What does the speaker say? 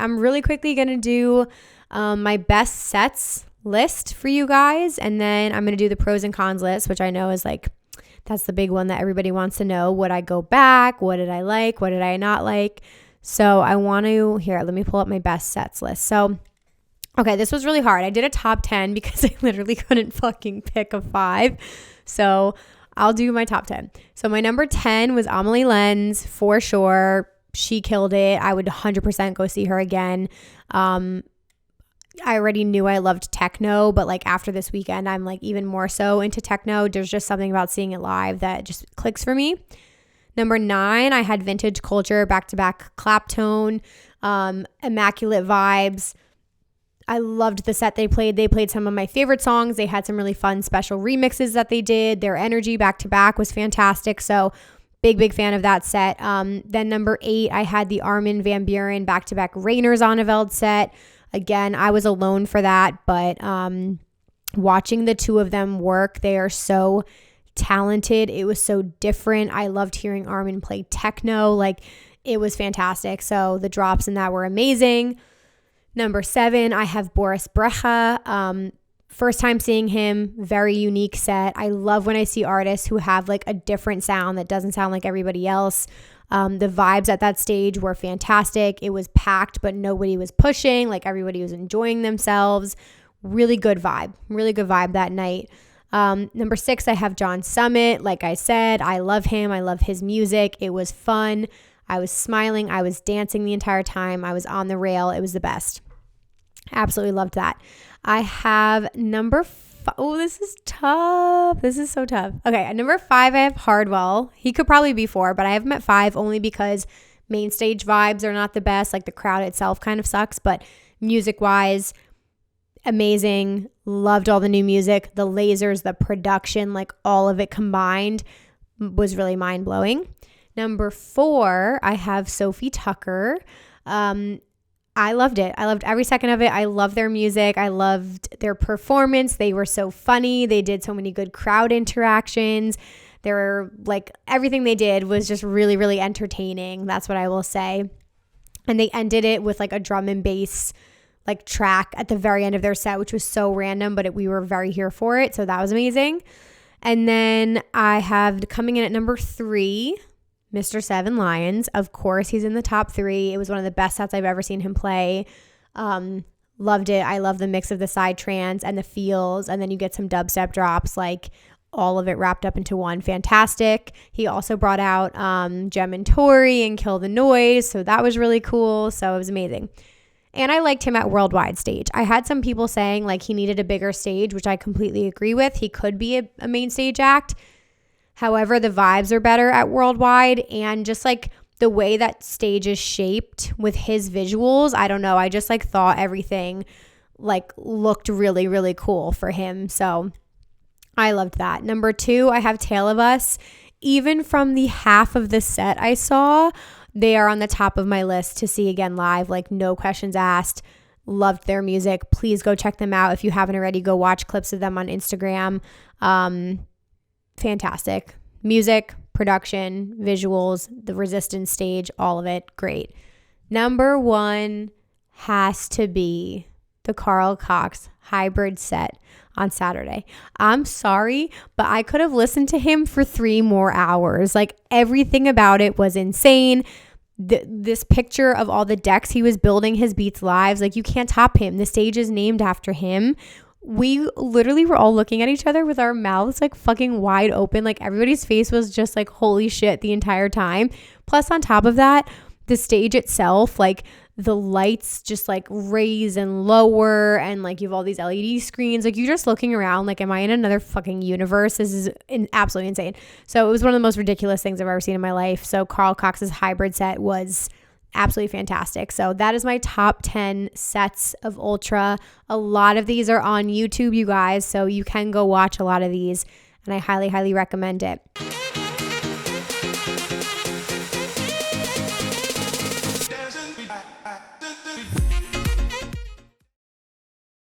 I'm really quickly going to do my best sets list for you guys. And then I'm going to do the pros and cons list, which I know is like, that's the big one that everybody wants to know. Would I go back? What did I like? What did I not like? So I want to, here, let me pull up my best sets list. So, okay, this was really hard. I did a top 10 because I literally couldn't fucking pick a 5. So I'll do my top 10. So my number 10 was Amelie Lenz, for sure. She killed it. I would 100% go see her again. I already knew I loved techno, but like after this weekend, I'm like even more so into techno. There's just something about seeing it live that just clicks for me. Number 9, I had Vintage Culture, back-to-back Claptone, Immaculate Vibes. I loved the set they played. They played some of my favorite songs. They had some really fun special remixes that they did. Their energy back-to-back was fantastic. So big fan of that set. Then number 8, I had the Armin van Buuren back-to-back Rainer Zonneveld set. Again, I was alone for that, but watching the two of them work, they are so talented. It was so different. I loved hearing Armin play techno. Like, it was fantastic. So the drops in that were amazing. Number 7, I have Boris Brecha. First time seeing him, very unique set. I love when I see artists who have like a different sound that doesn't sound like everybody else. The vibes at that stage were fantastic. It was packed, but nobody was pushing. Like, everybody was enjoying themselves. Really good vibe that night. Number 6, I have John Summit. Like I said, I love him. I love his music. It was fun. I was smiling. I was dancing the entire time. I was on the rail. It was the best. Absolutely loved that. I have number 5. Oh, this is tough. This is so tough. Okay, at number 5, I have Hardwell. He could probably be 4, but I have him at 5 only because main stage vibes are not the best. Like, the crowd itself kind of sucks, but music-wise, amazing. Loved all the new music, the lasers, the production, like all of it combined was really mind-blowing. Number 4, I have Sophie Tucker. I loved it. I loved every second of it. I loved their music. I loved their performance. They were so funny. They did so many good crowd interactions. They were like, everything they did was just really, really entertaining. That's what I will say. And they ended it with like a drum and bass like track at the very end of their set, which was so random, but we were very here for it. So that was amazing. And then I have coming in at number 3, Mr. Seven Lions. Of course, he's in the top 3. It was one of the best sets I've ever seen him play. Loved it. I love the mix of the side trance and the feels, and then you get some dubstep drops, like all of it wrapped up into one. Fantastic. He also brought out Gem and Tori and Kill the Noise, so that was really cool. So it was amazing. And I liked him at Worldwide stage. I had some people saying like he needed a bigger stage, which I completely agree with. He could be a main stage act. However, the vibes are better at Worldwide, and just like the way that stage is shaped with his visuals, I don't know. I just like thought everything like looked really, really cool for him. So I loved that. Number 2, I have Tale of Us. Even from the half of the set I saw, they are on the top of my list to see again live, like no questions asked. Loved their music. Please go check them out. If you haven't already, go watch clips of them on Instagram. Fantastic. Music, production, visuals, the Resistance stage, all of it. Great. Number 1 has to be the Carl Cox hybrid set on Saturday. I'm sorry, but I could have listened to him for 3 more hours. Like, everything about it was insane. This picture of all the decks he was building his beats live, like, you can't top him. The stage is named after him. We literally were all looking at each other with our mouths like fucking wide open. Like, everybody's face was just like, holy shit, the entire time. Plus, on top of that, the stage itself, like the lights just like raise and lower, and like you have all these LED screens. Like, you're just looking around like, am I in another fucking universe? This is absolutely insane. So it was one of the most ridiculous things I've ever seen in my life. So Carl Cox's hybrid set was absolutely fantastic. So that is my top 10 sets of Ultra. A lot of these are on YouTube, you guys, so you can go watch a lot of these, and I highly, highly recommend it.